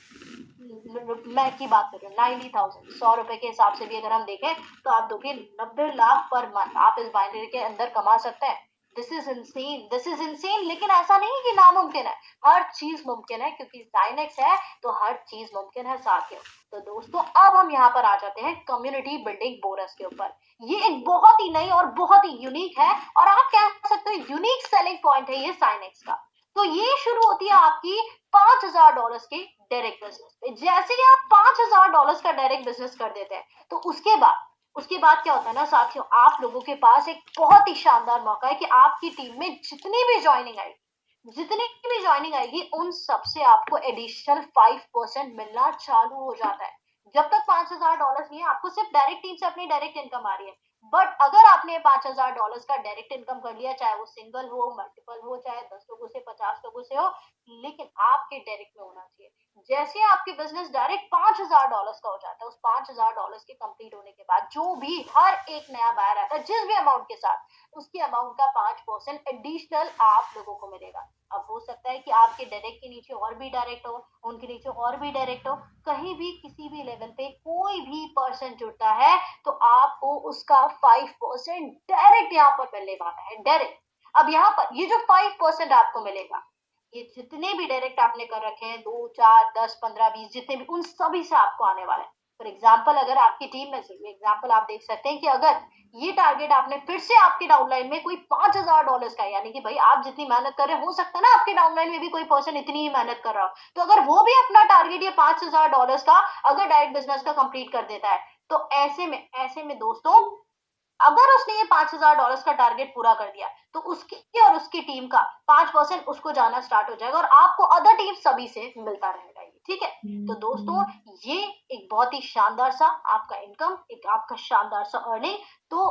मैं की बात कर रही हूँ, 90,000 ₹100 के हिसाब से भी अगर हम देखें तो आप देखिए 90 लाख पर मंथ आप इस बाइनरी के अंदर कमा सकते हैं। दिस इज इंसेन, लेकिन ऐसा नहीं है कि नामुमकिन है, हर चीज मुमकिन है, क्योंकि साइनेक्स है तो हर चीज मुमकिन है साथियों। तो दोस्तों अब हम यहाँ पर आ जाते हैं कम्युनिटी बिल्डिंग बोनस के ऊपर। ये एक बहुत ही नई और बहुत ही यूनिक है, और आप कह सकते हो यूनिक सेलिंग पॉइंट है ये साइनेक्स का। तो ये शुरू होती है आपकी $5000 के डायरेक्ट बिजनेस पे। जैसे ही आप $5000 का डायरेक्ट बिजनेस कर देते हैं तो उसके बाद क्या होता है ना साथियों, आप लोगों के पास एक बहुत ही शानदार मौका है कि आपकी टीम में जितनी भी ज्वाइनिंग आएगी उन सबसे आपको एडिशनल 5% मिलना चालू हो जाता है। जब तक $5000 नहीं है आपको सिर्फ डायरेक्ट टीम से अपनी डायरेक्ट इनकम आ रही है, बट अगर आपने $5000 का डायरेक्ट इनकम कर लिया, चाहे वो सिंगल हो, मल्टीपल हो, चाहे 10 लोगों से 50 लोगों से हो, लेकिन आपके डायरेक्ट में होना चाहिए। जैसे आपके बिजनेस डायरेक्ट $5,000 का हो जाता है, उस $5,000 के कंप्लीट होने के बाद जो भी हर एक नया बायर आता है जिस भी अमाउंट के साथ, उसके अमाउंट का 5% एडिशनल आप लोगों को मिलेगा। अब हो सकता है कि आपके डायरेक्ट के नीचे और भी डायरेक्ट हो, उनके नीचे और भी डायरेक्ट हो, कहीं भी किसी भी लेवल पे कोई भी पर्सन जुड़ता है तो आपको उसका 5% डायरेक्ट यहाँ पर मिलने वाला है, डायरेक्ट। अब यहाँ पर ये जो 5% आपको मिलेगा, ये जितने भी डायरेक्ट आपने कर रखे हैं, 2, 4, 10, 15, 20 जितने भी, उन सभी से आपको आने वाला है। फॉर एग्जाम्पल अगर आपकी टीम में से एग्जाम्पल आप देख सकते हैं कि अगर ये टारगेट आपने फिर से आपके डाउनलाइन में कोई $5,000 का, यानी कि भाई आप जितनी मेहनत कर रहे हो सकता है ना आपके डाउनलाइन में भी कोई पर्सन इतनी ही मेहनत कर रहा हो, तो अगर वो भी अपना टारगेट ये $5,000 का अगर डायरेक्ट बिजनेस का कंप्लीट कर देता है, तो ऐसे में दोस्तों अगर उसने ये $5,000 का टारगेट पूरा कर दिया तो उसकी और उसकी टीम का 5% उसको जाना स्टार्ट हो जाएगा और आपको अदर टीम सभी से मिलता रहेगा ये, ठीक है। तो दोस्तों ये एक बहुत ही शानदार सा आपका इनकम, एक आपका शानदार सा अर्निंग। तो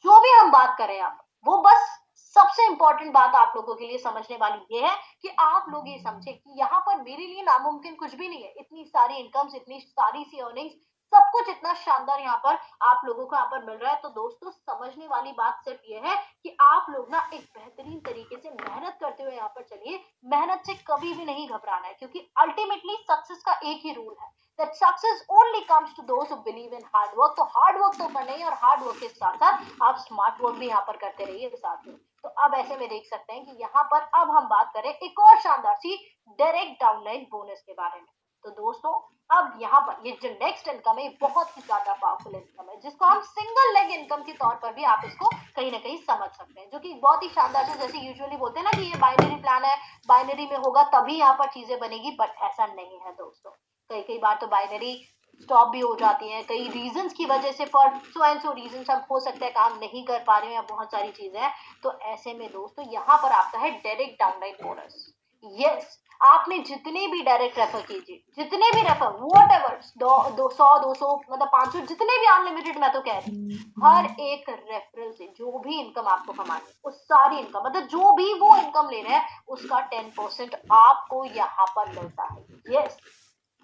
जो भी हम बात करें आप, वो बस सबसे इंपॉर्टेंट बात आप लोगों के लिए समझने वाली ये है कि आप लोग ये समझे कि यहाँ पर मेरे लिए नामुमकिन कुछ भी नहीं है। इतनी सारी इनकम्स, इतनी सारी सी अर्निंग्स, सब कुछ इतना शानदार यहाँ पर आप लोगों को यहाँ पर मिल रहा है। तो दोस्तों समझने वाली बात सिर्फ ये है कि आप लोग ना एक बेहतरीन तरीके से मेहनत करते हुए यहाँ पर चलिए। मेहनत से कभी भी नहीं घबराना है, क्योंकि अल्टीमेटली सक्सेस का एक ही रूल है, that success only comes to those who believe in hard work। तो हार्ड वर्क तो करना ही, और हार्ड वर्क के साथ साथ आप स्मार्ट वर्क भी यहाँ पर करते रहिए साथ में। तो अब ऐसे में देख सकते हैं कि यहाँ पर अब हम बात करें एक और शानदार सी डायरेक्ट डाउनलाइन बोनस के बारे में। तो दोस्तों अब यहाँ पर ये जो नेक्स्ट इनकम है बहुत ही ज्यादा पावरफुल इनकम है, जिसको हम सिंगल लेग इनकम के तौर पर भी आप इसको कहीं ना कहीं समझ सकते हैं, जो कि बहुत ही शानदार है। जैसे यूजुअली बोलते हैं ना कि ये बाइनरी प्लान है, बाइनरी में होगा तभी यहाँ पर चीजें बनेगी, बट ऐसा नहीं है दोस्तों। कई कई बार तो बाइनरी स्टॉप भी हो जाती है, कई रीजंस की वजह से, for so and so reason, सब हो सकता है काम नहीं कर पा रहे हो या बहुत सारी चीजें हैं। तो ऐसे में दोस्तों यहाँ पर आपका है डायरेक्ट डाउनलाइन बोनस। यस, आपने जितने भी डायरेक्ट रेफर कीजिए, जितने भी रेफर, वॉट एवर, 200, 200, मतलब 500, जितने भी अनलिमिटेड, मैं तो कह रही हूँ, हर एक रेफरल से जो भी इनकम आपको कमानी है, उस सारी इनकम, मतलब जो भी वो इनकम ले रहे हैं उसका 10% आपको यहाँ पर मिलता है। यस,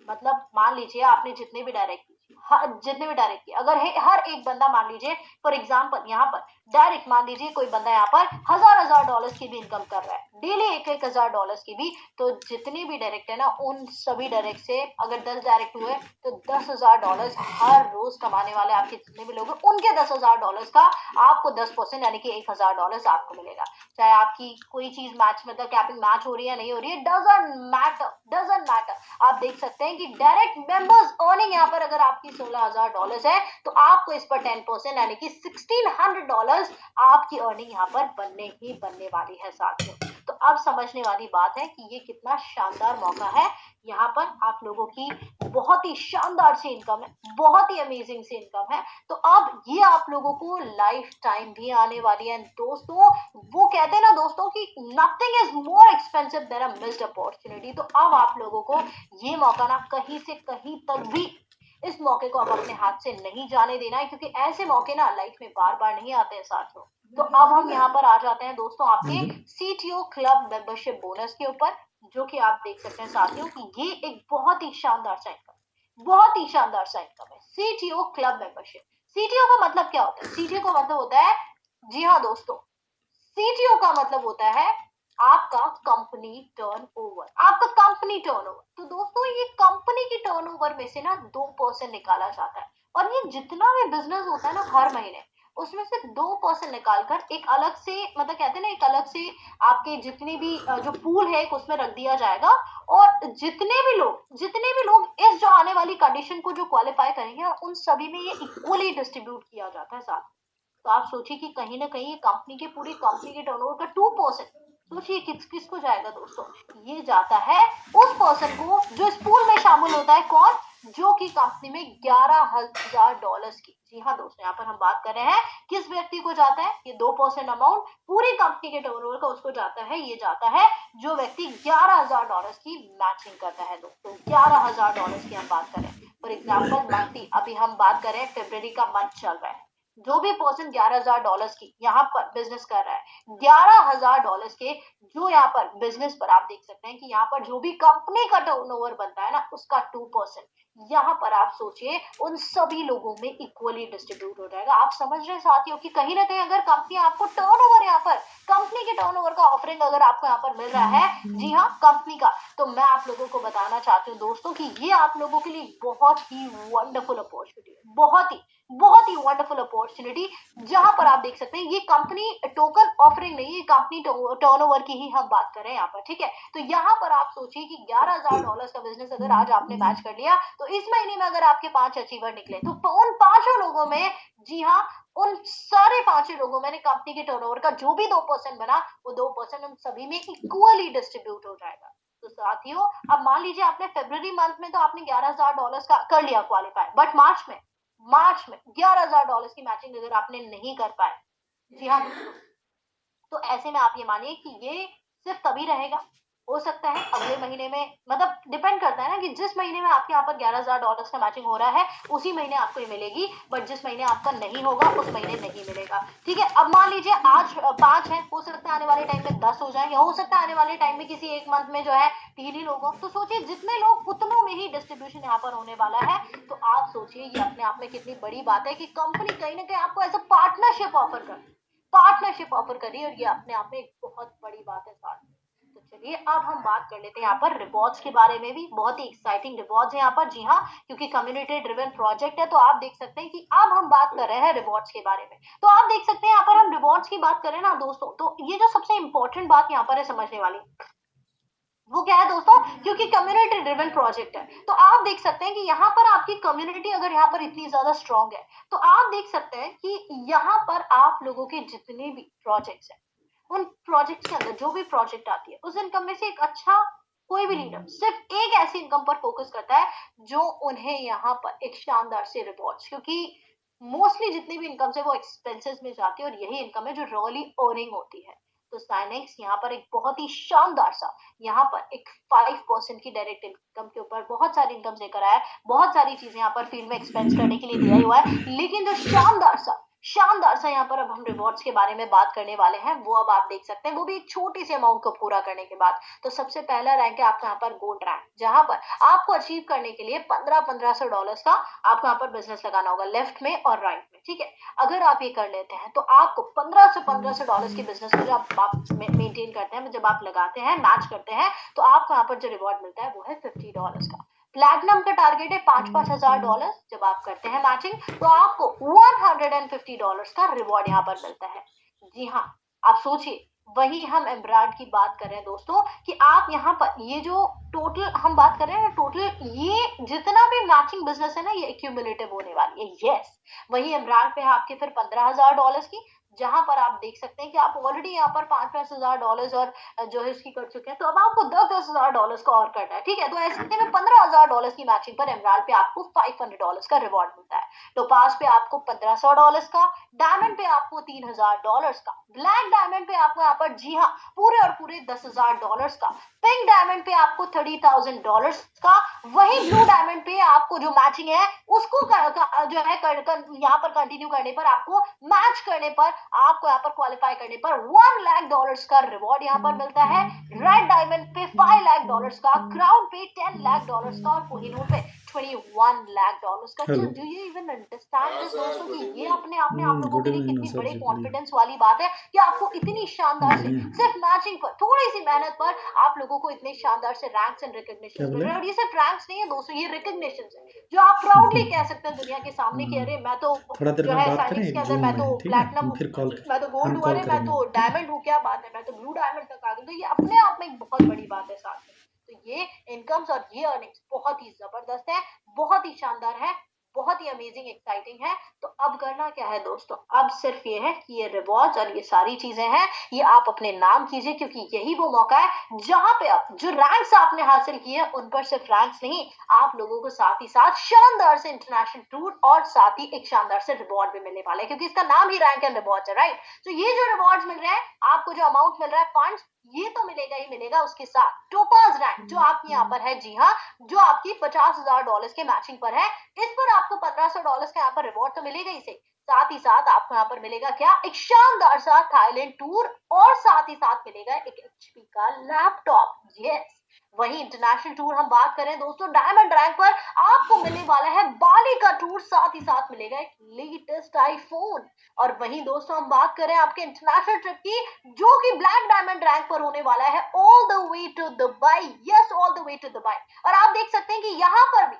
मतलब मान लीजिए आपने जितने भी डायरेक्ट किए, अगर हर एक बंदा, मान लीजिए फॉर एग्जांपल यहाँ पर डायरेक्ट, मान लीजिए कोई बंदा यहाँ पर $1,000 की भी इनकम कर रहा है, डेली $1,000 की भी, तो जितने भी डायरेक्ट है ना, उन सभी डायरेक्ट से अगर 10 डायरेक्ट हुए तो $10,000 हर रोज कमाने वाले आपके जितने भी लोग हैं, उनके $10,000 का आपको 10% यानी कि $1,000 आपको मिलेगा। चाहे आपकी कोई चीज मैच, मतलब कैपिंग मैच हो रही है नहीं हो रही है, डजंट मैटर। आप देख सकते हैं कि डायरेक्ट मेंबर्स अर्निंग यहाँ पर अगर आपकी $16,000 है तो आपको इस पर 10% यानी कि $1,600 आपकी अर्निंग यहाँ पर बनने वाली है साथियों। तो अब समझने वाली बात है कि ये कितना शानदार मौका है, यहाँ पर आप लोगों की बहुत ही शानदार सी इनकम है, बहुत ही अमेजिंग सी इनकम है। तो अब ये आप लोगों को लाइफ टाइम भी आने वाली है दोस्तों। वो कहते हैं ना दोस्तों कि nothing is more expensive than a missed opportunity. तो अब आप लोगों को ये मौका ना कहीं से कहीं तक भी, इस मौके को अब अपने हाथ से नहीं जाने देना है, क्योंकि ऐसे मौके ना लाइफ में बार बार नहीं आते हैं साथियों। तो अब हम यहाँ पर आ जाते हैं दोस्तों आपके CTO क्लब मेंबरशिप बोनस के ऊपर, जो कि आप देख सकते हैं साथियों कि ये एक बहुत ही शानदार सा इनकम है, CTO क्लब मेंबरशिप। CTO का मतलब क्या होता है? CTO का मतलब होता है, जी हाँ दोस्तों, CTO का मतलब होता है आपका कंपनी टर्नओवर, आपका कंपनी टर्नओवर। तो दोस्तों ये कंपनी की टर्नओवर में से ना 2% निकाला जाता है, और ये जितना भी बिजनेस होता है ना हर महीने, उसमें से 2% निकालकर एक अलग से, मतलब कहते हैं ना, एक अलग से आपके जितने भी जो पूल है उसमें रख दिया जाएगा, और जितने भी लोग इस जो आने वाली कंडीशन को जो क्वालिफाई करेंगे, उन सभी में ये इक्वली डिस्ट्रीब्यूट किया जाता है साथ। तो आप सोचिए कि कहीं ना कहीं कंपनी के, पूरी कंपनी के टर्नओवर का 2%, सोचिए किसको जाएगा दोस्तों? ये जाता है उस पर्सन को जो इस पूल में शामिल होता है। कौन? जो कि कंपनी में $11,000 की, जी हाँ दोस्तों, यहाँ पर हम बात कर रहे हैं किस व्यक्ति को जाता है ये 2% अमाउंट पूरी कंपनी के टर्नओवर का, उसको जाता है। ये जाता है जो व्यक्ति $11,000 की मैचिंग करता है दोस्तों। $11,000 की हम बात करें, फॉर एग्जाम्पल मंथली, अभी हम बात करें फरवरी का मंथ चल रहा है, जो भी पर्सन $11,000 की यहाँ पर बिजनेस कर रहा है, $11,000 के जो यहाँ पर बिजनेस पर आप देख सकते हैं कि यहाँ पर जो भी कंपनी का टर्नओवर बनता है ना, उसका 2% यहाँ पर आप सोचिए उन सभी लोगों में इक्वली डिस्ट्रीब्यूट हो जाएगा। आप समझ रहे हैं साथियों कि कहीं ना कहीं अगर कंपनी आपको टर्नओवर यहाँ पर कंपनी के टर्नओवर का ऑफरिंग अगर आपको यहाँ पर मिल रहा है, जी हाँ कंपनी का, तो मैं आप लोगों को बताना चाहती हूँ दोस्तों कि ये आप लोगों के लिए बहुत ही वंडरफुल अपॉर्चुनिटी है, बहुत ही वंडरफुल अपॉर्चुनिटी, जहां पर आप देख सकते हैं ये कंपनी टोकन ऑफरिंग नहीं है, कंपनी टर्नओवर की ही हम बात कर रहे हैं यहाँ पर, ठीक है। तो यहाँ पर आप सोचिए कि $11,000 का बिजनेस अगर आज आपने मैच कर लिया, तो इस महीने में अगर आपके 5 अचीवर निकले, तो उन 5 लोगों में, जी हाँ, उन सारे 5 लोगों में कंपनी के टर्नओवर का जो भी 2% बना, वो 2% उन सभी में इक्वली डिस्ट्रीब्यूट हो जाएगा। तो साथियों, अब मान लीजिए आपने फरवरी मंथ में तो आपने $11,000 का कर लिया क्वालिफाई, बट मार्च में $11,000 की मैचिंग अगर आपने नहीं कर पाए, जी हाँ दोस्तों, तो ऐसे में आप ये मानिए कि ये सिर्फ तभी रहेगा, हो सकता है अगले महीने में, मतलब डिपेंड करता है ना कि जिस महीने में आपके यहाँ पर $11,000 का मैचिंग हो रहा है उसी महीने आपको ये मिलेगी, बट जिस महीने आपका नहीं होगा उस महीने नहीं मिलेगा, ठीक है। अब मान लीजिए आज 5 है, हो सकता है आने वाले टाइम में 10 हो जाए, या हो सकता है आने वाले टाइम में किसी एक मंथ में जो है 3 ही लोग हो, तो सोचिए जितने लोग उतनों में ही डिस्ट्रीब्यूशन यहाँ पर होने वाला है। तो आप सोचिए ये अपने आप में कितनी बड़ी बात है कि कंपनी कहीं ना कहीं आपको ऐसा पार्टनरशिप ऑफर करी, और ये अपने आप में एक बहुत बड़ी बात है साथ में। तो चलिए अब हम बात कर लेते हैं यहाँ पर रिवॉर्ड्स के बारे में भी, बहुत ही एक्साइटिंग रिवॉर्ड्स है यहाँ पर, जी हाँ, क्योंकि कम्युनिटी ड्रिवन प्रोजेक्ट है। तो आप देख सकते हैं कि अब हम बात कर रहे हैं रिवॉर्ड्स के बारे में। तो आप देख सकते हैं यहाँ पर हम रिवॉर्ड्स की बात करें ना दोस्तों, तो ये जो सबसे इंपॉर्टेंट बात यहाँ पर है समझने वाली, वो क्या है दोस्तों, क्योंकि कम्युनिटी ड्रिवन प्रोजेक्ट है, तो आप देख सकते हैं कि यहाँ पर आपकी कम्युनिटी अगर यहाँ पर इतनी ज्यादा स्ट्रांग है, तो आप देख सकते हैं कि यहाँ पर आप लोगों के जितने भी प्रोजेक्ट्स हैं, उन प्रोजेक्ट्स के अंदर जो भी प्रोजेक्ट आती है उस इनकम में से एक अच्छा, कोई भी लीडर सिर्फ एक ऐसी इनकम पर फोकस करता है जो उन्हें यहाँ पर एक शानदार से रिवॉर्ड्स, क्योंकि मोस्टली जितनी भी इनकम है वो एक्सपेंसेस में जाती है, और यही इनकम है जो रियली अर्निंग होती है। तो साइनेक्स यहाँ पर एक बहुत ही शानदार सा, यहाँ पर एक 5% की डायरेक्ट इनकम के ऊपर बहुत सारी इनकम लेकर आया है, बहुत सारी चीजें यहाँ पर फील्ड में एक्सपेंस करने के लिए दिया हुआ है, लेकिन जो शानदार सा यहाँ पर अब हम रिवॉर्ड्स के बारे में बात करने वाले हैं, वो अब आप देख सकते हैं, वो भी एक छोटी सी अमाउंट को पूरा करने के बाद। तो सबसे पहला रैंक है आपका यहाँ पर गोल्ड रैंक, जहां पर आपको अचीव करने के लिए $1,500 का आपको यहाँ पर बिजनेस लगाना होगा, लेफ्ट में और राइट में, ठीक है। अगर आप ये कर लेते हैं तो आपको $1,500 के बिजनेस को जब आप मेंटेन करते हैं, जब आप लगाते हैं, मैच करते हैं, तो आपको यहाँ पर जो रिवॉर्ड मिलता है वो है $50 का। प्लैटिनम का टारगेट है $5,000, जब आप करते हैं मैचिंग तो आपको $150 का रिवॉर्ड यहाँ पर मिलता है, जी हाँ। आप सोचिए, वही हम एम्ब्रायड की बात कर रहे हैं दोस्तों कि आप यहाँ पर ये जो टोटल हम बात कर रहे हैं, टोटल ये जितना भी मैचिंग बिजनेस है ना, ये एक्यूमुलेटिव होने वाली है, यस। वही एम्ब्रायड पे है आपके फिर $15,000 की, जहां पर आप देख सकते हैं कि आप ऑलरेडी यहाँ पर $5,000 और जो है उसकी कर चुके हैं, तो अब आपको $10,000 का और करना है, ठीक है। तो ऐसे में $15,000 की मैचिंग पर एमराल्ड पे आपको $500 का रिवॉर्ड मिलता है, टोपाज पे आपको $1,500 का, डायमंड पे आपको $3,000 का, ब्लैक डायमंड पे आपको यहाँ पर, जी हाँ, पूरे और पूरे $10,000 का, पिंक डायमंड पे आपको $30,000 का, वही ब्लू डायमंड पे आपको जो मैचिंग है उसको जो है यहाँ पर कंटिन्यू करने पर, आपको मैच करने पर, आपको यहाँ पर क्वालिफाई करने पर $1,00,000 का रिवॉर्ड यहाँ पर मिलता है, रेड डायमंड पे $5,00,000 का, क्राउन पे $10,00,000 का, और कोहिनूर पे $21,00,000 का। Hello. Do you even understand this दोस्तों कि ये अपने आप में आप लोगों गुड के लिए इवनिंग कितनी सर बड़े जी, बोलिए। कॉन्फिडेंस वाली बात है कि आपको इतनी शानदार से बढ़िया। सिर्फ मैचिंग पर, थोड़ी सी मेहनत पर आप लोगों को इतने शानदार से रैंक्स एंड क्या रिकॉग्निशन मिल बोले? रहे हैं, और ये सिर्फ रैंक्स नहीं है दोस्तों, ये रिकॉग्निशन है जो आप प्राउडली कह सकते हैं दुनिया के सामने कि अरे मैं तो थोड़ा देर जो में है बात करें, साइनिक्स के एक अंदर जूम मैं में तो है, ठीक है, प्लैटिनम हम फिर हूँ, मैं तो हम गोल्ड हूँ, कॉल अरे मैं करेंगे, तो ठीक है। डायमंड हूँ, क्या बात है, मैं तो ब्लू डायमंड तक आ गई, तो ये अपने आप में एक बहुत बड़ी बात है साथ में। तो ये इनकम्स और ये अर्निंग्स बहुत ही जबरदस्त है, बहुत ही शानदार है, बहुत ही अमेजिंग एक्साइटिंग है। तो अब करना क्या है दोस्तों, अब सिर्फ ये है कि ये रिवॉर्ड्स और ये सारी चीजें हैं, ये आप अपने नाम कीजिए, क्योंकि यही वो मौका है जहां पे आप जो रैंक्स आपने हासिल किए हैं उन पर सिर्फ रैंक्स नहीं, आप लोगों को साथ ही साथ शानदार से इंटरनेशनल टूर और साथ ही एक शानदार से रिवॉर्ड भी मिलने वाले हैं, क्योंकि इसका नाम ही रैंक एंड रिवॉर्ड्स है, राइट। तो ये जो रिवॉर्ड्स मिल रहे हैं आपको, जो अमाउंट मिल रहा है फंड्स, ये तो मिलेगा ही मिलेगा। उसके साथ टोपाज रैंक जो आपकी यहाँ पर है, जी हाँ, जो आपकी $50,000 के मैचिंग पर है, इस पर आपको $1500 का यहाँ पर रिवॉर्ड तो मिलेगा ही सही, साथ ही साथ आपको यहाँ पर मिलेगा क्या, एक शानदार सा थाईलैंड टूर, और साथ ही साथ मिलेगा एक एचपी का लैपटॉप। यस, वही इंटरनेशनल टूर हम बात करें दोस्तों, डायमंड रैंक पर आपको मिलने वाला है बाली का टूर, साथ ही साथ मिलेगा एक लेटेस्ट आईफोन। और वहीं दोस्तों हम बात करें आपके इंटरनेशनल ट्रिप की, जो कि ब्लैक डायमंड रैंक पर होने वाला है, all the way to Dubai. Yes, all the way to Dubai. और आप देख सकते हैं कि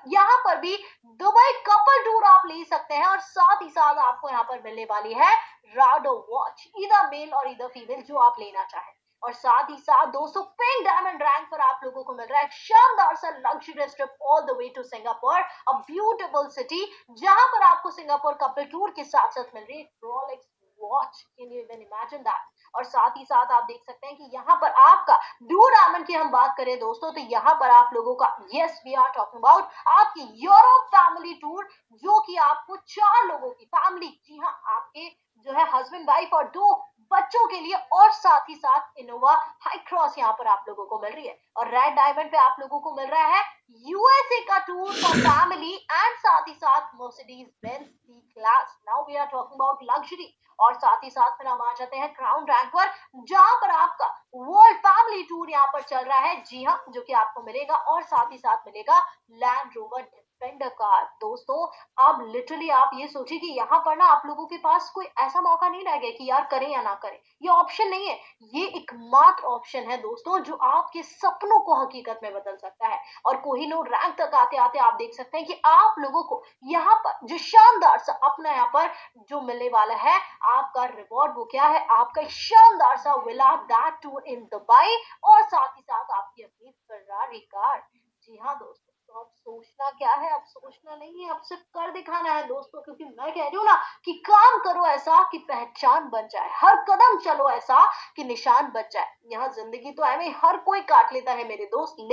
यहाँ पर भी दुबई कपल टूर आप ले सकते हैं, और साथ ही साथ आपको यहाँ पर मिलने वाली है राडो वॉच, इधर मेल और इधर फीमेल, जो आप लेना चाहें। और साथ ही साथ दोस्तों पिंक डायमंड रैंक पर आप लोगों को मिल रहा है एक शानदार सा luxurious trip all the way to Singapore, a beautiful city, जहां पर आपको सिंगापुर कपल टूर के साथ साथ मिल रही है Rolex watch. Can you even imagine that? और साथ ही साथ आप देख सकते हैं कि यहाँ पर आपका ब्लू डायमंड की हम बात करें दोस्तों, तो यहाँ पर आप लोगों का, yes we are talking about आपकी यूरोप फैमिली टूर, जो कि आपको 4 लोगों की फैमिली, जी हाँ, आपके जो है हस्बैंड वाइफ और 2 बच्चों के लिए, और साथ ही साथ इनोवा हाई क्रॉस यहाँ पर आप लोगों को मिल रही है। और रेड डायमंड पे आप लोगों को मिल रहा है यूएसए का टूर फॉर फैमिली, एंड साथ ही साथ Mercedes Benz C class. Now we are talking about luxury. और साथ ही साथ फिर हम आ जाते हैं क्राउन रैंक पर, जहां पर आपका वर्ल्ड फैमिली टूर यहाँ पर चल रहा है, जी हाँ, जो कि आपको मिलेगा, और साथ ही साथ मिलेगा लैंड रोवर डिफेंडर कार। दोस्तों अब लिटरली आप ये सोचिए कि यहाँ पर ना आप लोगों के पास कोई ऐसा मौका नहीं रह गया कि यार करें या ना करें, ये ऑप्शन नहीं है, ये एकमात्र ऑप्शन है दोस्तों, जो आपके सपनों को हकीकत में बदल सकता है। और कोहिनूर रैंक तक आते आते आप देख सकते हैं कि आप लोगों को यहाँ पर जो शानदार सा अपना यहाँ पर जो मिलने वाला है आपका रिवॉर्ड, वो क्या है, आपका शानदार सा villa, that too in Dubai, और साथ ही साथ आपकी अपनी फरारी कार। जी हाँ दोस्तों, तो अब सोचना क्या है, अब सोचना नहीं है, अब सिर्फ कर दिखाना है दोस्तों, क्योंकि मैं कह रही हूँ ना कि काम करो ऐसा कि पहचान बन जाए, हर कदम चलो ऐसा कि निशान बच जाए। यहाँ जिंदगी तो है, हर कोई काट लेता है मेरे दोस्त,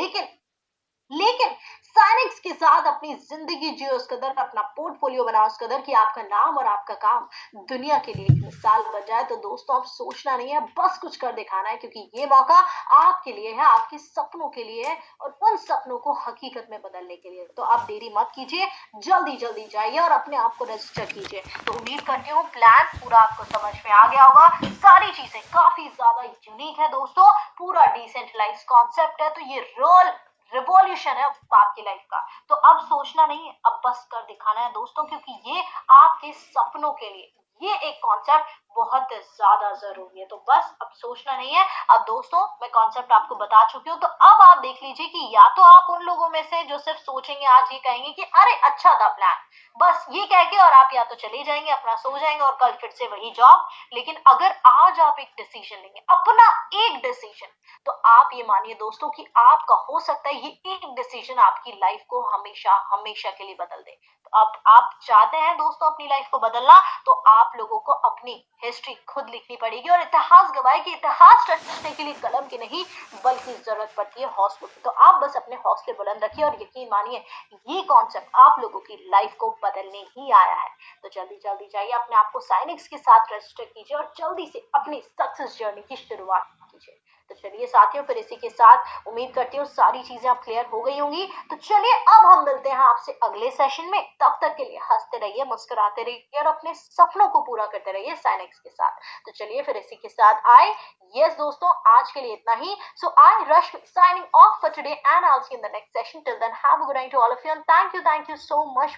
लेकिन साइनिक्स के साथ अपनी जिंदगी जियो उस कदर, अपना पोर्टफोलियो बनाओ उस कदर कि आपका नाम और आपका काम दुनिया के लिए एक मिसाल बन जाए। तो दोस्तों अब सोचना नहीं है, बस कुछ कर दिखाना है, क्योंकि ये मौका आपके लिए है, आपके सपनों के लिए है, और उन सपनों को हकीकत में बदलने के लिए। तो आप देरी मत कीजिए, जल्दी जल्दी जाइए और अपने आप को रजिस्टर कीजिए। तो उम्मीद करती हूँ प्लान पूरा आपको समझ में आ गया होगा, सारी चीजें काफी ज्यादा यूनिक है दोस्तों, पूरा डिसेंट्रलाइज कॉन्सेप्ट है, तो ये रोल रिवॉल्यूशन है आपकी लाइफ का। तो अब सोचना नहीं है, अब बस कर दिखाना है दोस्तों, क्योंकि ये आपके सपनों के लिए ये एक कॉन्सेप्ट बहुत ज्यादा जरूरी है। तो बस अब सोचना नहीं है। अब दोस्तों मैं कॉन्सेप्ट आपको बता चुकी हूँ, तो अब आप देख लीजिए कि या तो आप उन लोगों में से जो सिर्फ सोचेंगे, आज ये कहेंगे कि अरे अच्छा था प्लान, बस ये कह के और आप या तो चले जाएंगे, अपना सो जाएंगे और कल फिर से वही जॉब। लेकिन अगर आज आप एक डिसीजन लेंगे, अपना एक डिसीजन, तो आप ये मानिए दोस्तों कि आपका हो सकता है ये एक डिसीजन आपकी लाइफ को हमेशा हमेशा के लिए बदल दे। तो अब आप चाहते हैं दोस्तों अपनी लाइफ को बदलना, तो आप लोगों को अपनी हिस्ट्री खुद लिखनी पड़ेगी, और इतिहास गवाह कि इतिहास रचने के लिए कलम की नहीं बल्कि जरूरत पड़ती है हौसलों की। तो आप बस अपने हौसले बुलंद रखिए, और यकीन मानिए ये कॉन्सेप्ट आप लोगों की लाइफ को बदलने ही आया है। तो जल्दी जल्दी जाइए, अपने आप को साइनिक्स के साथ रजिस्टर कीजिए, और जल्दी से अपनी सक्सेस जर्नी की शुरुआत कीजिए। तो चलिए साथियों, फिर इसी के साथ उम्मीद करती हूँ सारी चीजें अब क्लियर हो गई होंगी। तो चलिए अब हम मिलते हैं आपसे अगले सेशन में, तब तक के लिए हंसते रहिए, मुस्कुराते रहिए, और अपने सपनों को पूरा करते रहिए साइनिक्स के साथ। तो चलिए फिर इसी के साथ आए, यस दोस्तों आज के लिए इतना ही। सो आई रश्मि signing off for today, and I'll see you in the next session. Till then, have a good night to all of you, and thank you so much